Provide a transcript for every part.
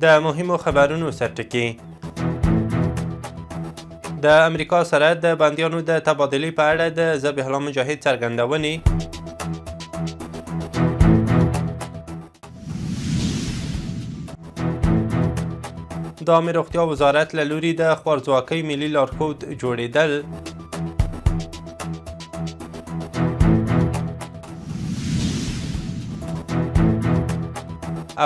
د مهمو خبرونو سرټکي. د امریکا سره د بندیانو د تبادلې په اړه د ذبیح الله مجاهد څرګندونې. د عامه روغتیا وزارت له لوري د خوارځواکۍ ملي لارښود جوړېدل.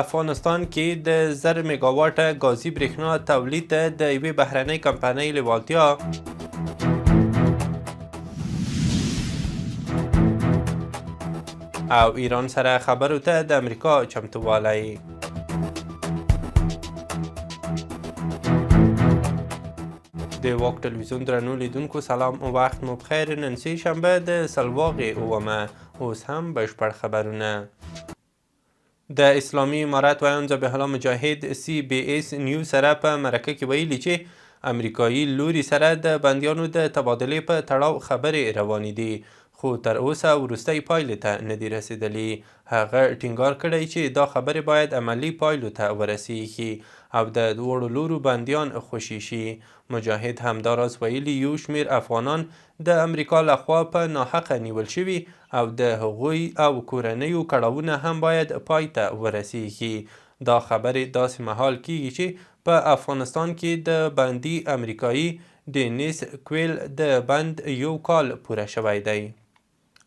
افغانستان کې د 1000 میگاواټه ګازي برېښنا تولید ته د یوې بهرنۍ کمپنۍ لیوالتیا. او ایران سره خبرو ته د امریکا چمتووالی. د واک ټلویزیون درنو لیدونکو سلام او وخت مو بخیر. نن سه شنبه د سلواغې اومه اوس هم بشپړ خبرونه. د اسلامي امارت ویان ذبیح الله مجاهد CBS نیوز سره په مرکه کې ویلي چې امریکایي لوري سره د بندیانو د تبادلې په تړاو خبرې روانې دي، خو تر اوسه وروستۍ پایلې ته نه دي رسیدلي. هغه ټینګار کړی چې دا خبرې باید عملي پایلو ته ورسیږي او د دواړو لورو بندیان خوشي شي. مجاهد همداراز ویلي یو شمیر افغانان د امریکا لخوا په ناحقه نیول شوي او د هغوی او کورنیو کړاوونه هم باید پای ته ورسیږي. دا خبرې داسې مهال کیږي چې په افغانستان کې د بندي امریکایي ډینیس کویل د بند 1 کال پوره شوی دی.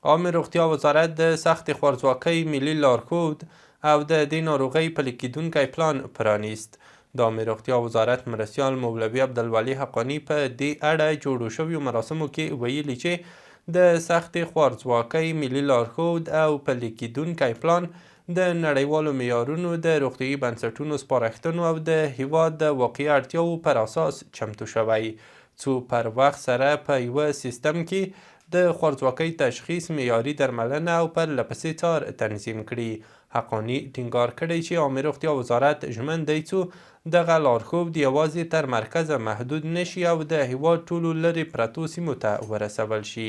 عامه روغتیا وزارت د سختې خوارځواکۍ ملي لارښود او د دې ناروغۍ پلي کیدونکی پلان پرانیست. د عامه روغتیا وزارت مرستیال مولوي عبدالولي حقاني په دې اړه جوړو شویو مراسمو کې ویلي چې د سختې خوارځواکۍ ملي لارښود او پلي کیدونکی پلان د نړیوالو معیارونو د روغتیايي بنسټونو سپارښتنو او د هیواد د واقعي اړتیاوو پر اساس چمتو شوی، څو پر وخت سره په یوه سیستم کې د خوارځواکۍ تشخیص، معیاري درملنه او پرله پسې څار تنظیم کړي. حقاني ټینګار کړی چې عامه روغتیا وزارت ژمن دی څو دغه لارښود یوازې تر مرکزه محدود نشي او د هیواد ټولو لرې پرتو سیمو ته ورسول شي.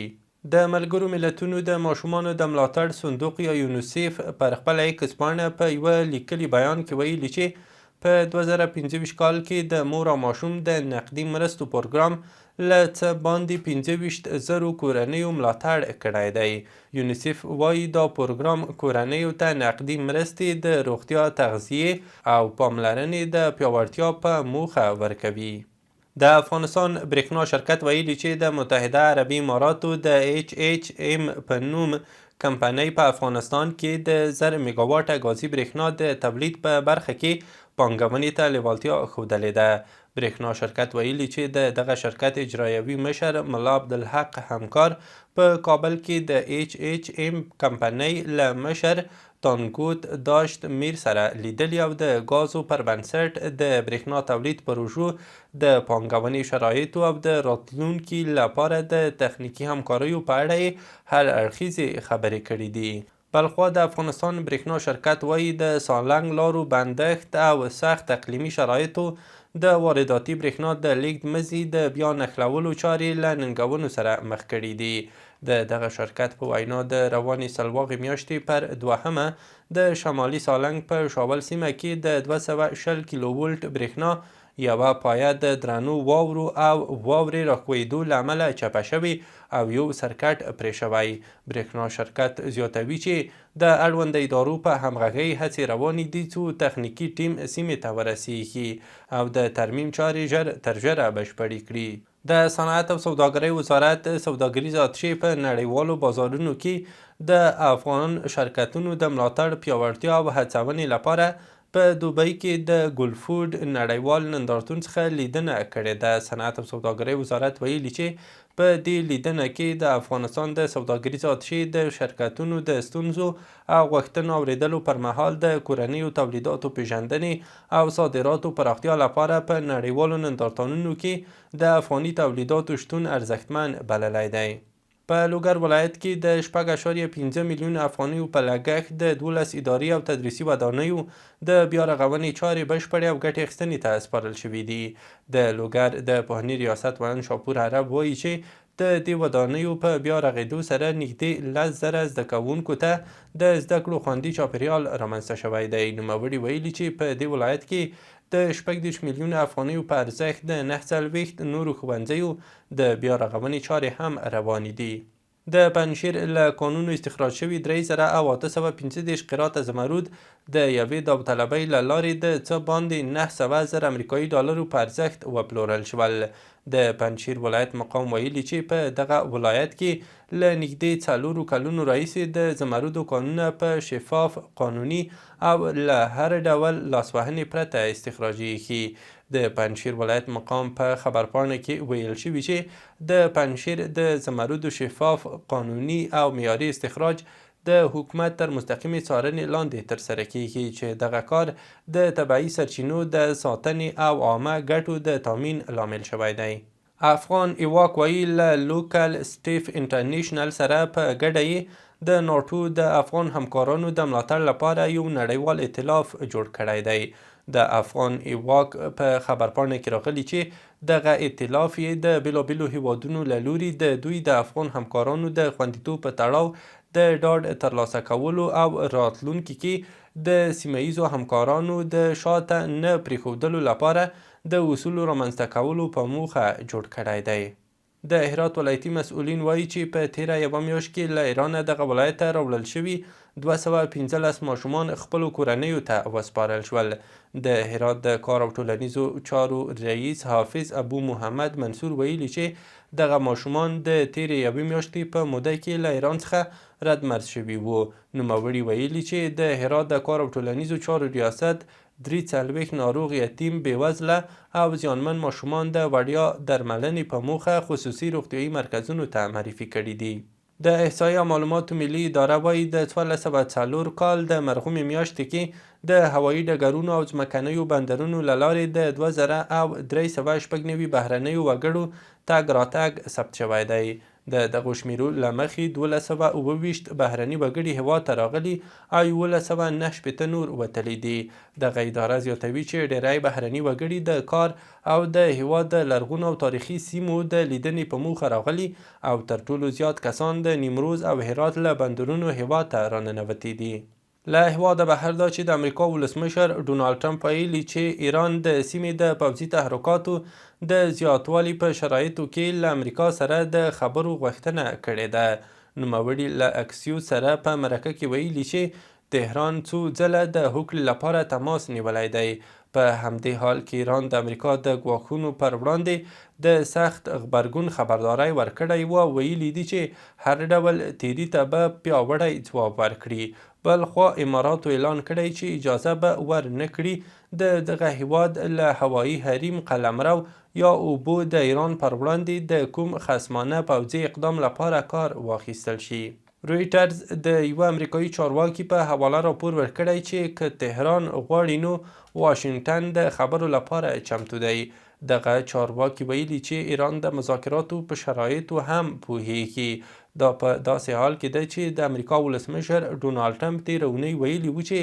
د ملګرو ملتونو د ماشومانو د ملاتړ صندوق یا یونیسیف پر خپله ایکس پاڼه په یوه لیکلي بیان کې ویلي چې په 2025 کال کې د مور او ماشوم د نقدي مرستو پروګرام له څه باندې 25,000 کورنیو ملاتړ کړی دی. یونیسیف وایي دا پروګرام کورنیو ته نقدي مرستې د روغتیا، تغذیې او پاملرنې د پیاوړتیا په موخه ورکوي. د افغانستان برېښنا شرکت ویلي چې د متحده عربي اماراتو د HHM په نوم کمپنۍ په افغانستان کې د 1000 میگاواټه ګازي برېښنا د تولید په برخه کې پانګونې ته لیوالتیا ښودلې ده. برېښنا شرکت ویلي چې د دغه شرکت اجرایوي مشر ملا عبدالحق همکار په کابل کې د HHM کمپنۍ له مشر تانګوت داشت میر سره لیدلي او د ګازو پر بنسټ د برېښنا تولید پروژو د پانګونې شرایطو او د راتلونکي لپاره د تخنیکي همکاریو په اړه یې هر اړخیزې خبرې کړې دي. بلخوا د افغانستان برېښنا شرکت وایي د سالنګ لارو بندښت او سخت اقلیمي شرایطو د وارداتي برېښنا د لیږد مزي د بیا نښلولو چارې له ننګونو سره مخ کړي دي. د دغه شرکت په وینا د روانې سلواغې میاشتې پر 2 د شمالي سالنګ په شاول سیمه کې د 220 کیلو ولټ برېښنا یوه پایه د درنو واورو او واورې راښویېدو له امله چپه شوې او یو سرکټ پرې شوی. برېښنا شرکت زیاتوي چې د اړونده ادارو په همغږۍ هڅې روانې دي څو تخنیکي ټیم سیمې ته ورسیږي او د ترمیم چارې ژر تر ژره بشپړې کړي. د صنعت او سوداګرۍ وزارت سوداګریز اتشې په نړیوالو بازارونو کې د افغان شرکتونو د ملاتړ، پیاوړتیا او هڅونې لپاره په دوبۍ کې د ګلفود نړیوال نندارتون څخه لیدنه کړې ده. صنعت او سوداګرۍ وزارت ویلي چې په دې لیدنه کې د افغانستان د سوداګریز اتشې د شرکتونو د ستونزو او غوښتنو اورېدلو پر مهال د کورنیو تولیداتو پیژندنې او صادراتو پراختیا لپاره په نړیوالو نندارتونونو کې د افغاني تولیداتو شتون ارزښتمن بللی دی. په لوګر ولایت کې د 6.5 میلیون افغانیو په لګښت د 12 اداري او تدریسي ودانیو د بیا رغونې چارې بشپړې او ګټې اخیستنې ته سپارل شوي دي. د لوګر د پوهنې ریاست ویان شاپور عرب وایي چې د دې ودانیو په بیا رغېدو سره نږدې 10,000 زده کوونکو ته د زده کړو خوندي چاپیریال رامنځته شوی دی. نوموړي ویلي چې په دې ولایت کې د 26 میلیون افغانیو په ارزښت د 49 نورو ښوونځیو د بیا رغونې چارې هم روانې دي. د پنجشیر له کانونو استخراج شوي 3835 قرات زمرود د یوې داوطلبۍ له لارې د څه باندې 900,000 امریکایي ډالرو په ارزښت وپلورل شول. د پنجشیر ولایت مقام ویلي چې په دغه ولایت کې له نږدې 4 کلونو راهیسې د زمرودو کانونه په شفاف، قانوني او له هر ډول لاسوهنې پرته استخراجېږي. د پنجشیر ولایت مقام په خبرپاڼه کې ویل شوي چې د پنجشیر د زمرودو شفاف، قانوني او معیاري استخراج د حکومت تر مستقیمې څارنې لاندې ترسره کیږي چې دغه کار د طبیعي سرچینو د ساتنې او عامه ګټو د تامین لامل شوی دی. افغان ایواک وایي له لوکل سټیف انټرنیشنل سره په ګډه یې د ناټو د افغان همکارانو د ملاتړ لپاره یو نړیوال ائتلاف جوړ کړی دی. د افغان ایواک په خبرپاڼه کې راغلي چې دغه ائتلاف یې د بېلابېلو هیوادونو له لوري د دوی د افغان همکارانو د خوندیتوب په تړاو د ډاډ ترلاسه کولو او راتلونکي کې د سیمه ییزو همکارانو د شاته نه پرېښودلو لپاره د اصولو رامنځته کولو په موخه جوړ کړی دی. د هرات ولایتي مسؤلین وایي چې په تیره یوه میاشت کې له ایرانه دغه ولایت ته راوړل شوي 215 ماشومان خپلو کورنیو ته وسپارل شول. د هرات د کار او ټولنیزو چارو رئیس حافظ ابو محمد منصور ویلي چې دغه ماشومان د تیرې یوې میاشتې په موده کې له ایران څخه ردمرد شوي وو. نوموړي ویلي چې د هرات د کار او ټولنیزو چارو ریاست 43 ناروغ، یتیم، بېوزله او زیانمن ماشومان د وړیا درملنې په موخه خصوصي روغتیایي مرکزونو ته معرفي کړي دي. د احصایې او معلوماتو ملي اداره وایي د 1404 کال د مرغومې میاشتې کې د هوایي ډګرونو او ځمکنیو بندرونو له لارې د 2396 بهرنیو وګړو تګ راتګ ثبت شوی دی. د دغو شمیرو له مخې 1228 بهرني وګړي هیواد ته راغلي او 1109 نور وتلي دي. دغه اداره زیاتوي چې ډیری بهرني وګړي د کار او د هیواد د لرغونو او تاریخي سیمو د لیدنې په موخه راغلي او تر ټولو زیات کسان د نیمروز او هرات له بندرونو هیواد ته راننوتي دي. له هیواده بهر دا چې د امریکا ولسمشر ډونالډ ټرمپ ویلي چې ایران د سیمې د پوځي تحرکاتو د زیاتوالي په شرایطو کې له امریکا سره د خبرو غوښتنه کړې ده. نوموړي له اکسیوس سره په مرکه کې ویلي چې تهران څو ځله د هوکړې لپاره تماس نیولی دی. په همدې حال کې ایران د امریکا د ګواښونو پر وړاندې د سخت غبرګون خبرداری ورکړی و او ویلي دي چې هر ډول تیري ته به پیاوړی ځواب ورکړي. بل خوا اماراتو اعلان کړی چې اجازه به ورنه کړي د دغه هیواد له هوایي حریم، قلمرو یا اوبو د ایران پر وړاندې د کوم خصمانه پوځي اقدام لپاره کار واخیستل شي. رویټرز د یوه امریکایي چارواکي په حواله راپور ورکړی چې که تهران غواړي نو واشنګټن د خبرو لپاره چمتو دی. دغه چارواکي ویلي چې ایران د مذاکراتو په شرایطو هم پوهیږي. دا په داسې حال کې ده چې د امریکا ولسمشر ډونالډ ټرمپ تېره اونۍ ویلي و چې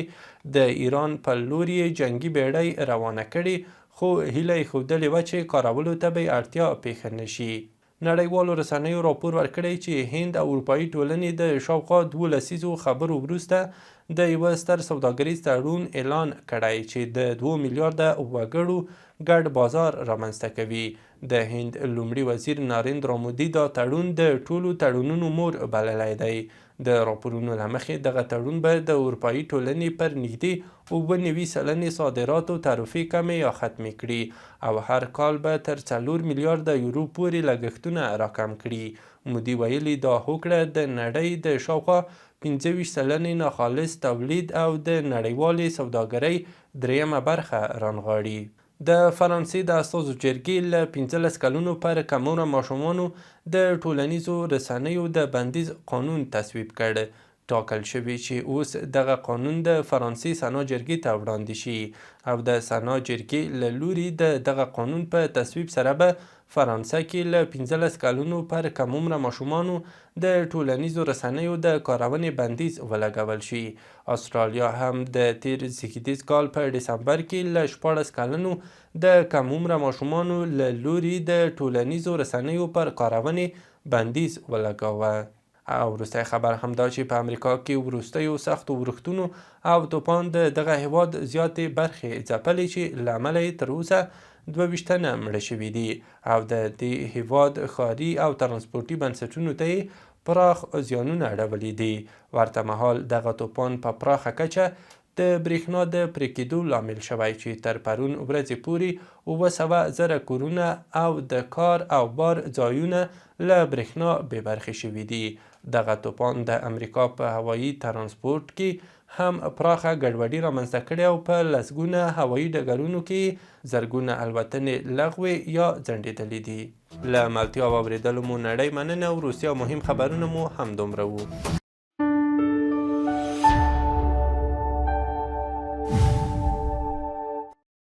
د ایران په لور یې جنګي بیړۍ روانه کړې، خو هیله یې ښودلې وه چې کارولو ته به یې اړتیا پېښه نه شي. نړیوالو رسنیو راپور ورکړی چې هند او اروپایي ټولنې د شاوخوا 2 لسیزو خبرو وروسته د یوه ستر سوداګریز تړون اعلان کړی چې د 2 میلیارده وګړو ګډ بازار رامنځته کوي. د هند لومړي وزیر ناریندرا مودي دا تړون د ټولو تړونونو مور بللی دی. د راپورونو له مخې دغه تړون به د اروپایي ټولنې پر نږدې 90% صادراتو تعرفې کمې یا ختمې کړي او هر کال به تر 4 میلیارده یورو پورې لګښتونه راکم کړي. مودي ویلي دا هوکړه د نړۍ د شاوخوا 25% ناخالص تولید او د نړیوالې سوداګرۍ دریمه برخه رانغاړي. د فرانسې د استازو جرګې له 15 کلونو پر کمعمره ماشومانو د ټولنیزو رسنیو د بندیز قانون تصویب کړ. ټاکل شوي چې اوس دغه قانون د فرانسې سنا جرګې ته وړاندې شي او د سنا جرګې له لوري د دغه قانون په تصویب سره به فرانسه کې له 15 کلونو پر کمعمره ماشومانو د ټولنیزو رسنیو د کارونې بندیز ولګول شي. استرالیا هم د تیر زیږدیز کال په ډسمبر کې له 14 کلونو د کمعمره ماشومانو له لوري د ټولنیزو رسنیو پر کارونې بندیز ولګاوه. او وروستی خبر همدا چې په امریکا کې وروستیو سختو ورښتونو او توپان د دغه هیواد زیاتې برخې ځپلې چې له امله یې تر اوسه 22 تنه مړه شوي دي او د دې هیواد ښاري او ترانسپورټي بنسټونو ته یې پراخ زیانونه اړولي دي. ورته مهال دغه توپان په پراخه کچه د برېښنا د پرې کېدو لامل شوی چې تر پرون ورځې پورې 700,000 کورونه او د کار او بار ځایونه له برېښنا بې برخې شوي دي. دغه توپان د امریکا په هوایي ترانسپورټ کې هم پراخه ګډوډي رامنځته کړې او په لسګونه هوایي ډګرونو کې زرګونه الوتنې لغوې یا ځنډېدلې دي. له ملتیا او اورېدلو مو نړۍ مننه. وروستي او مهم خبرونه مو همدومره وو.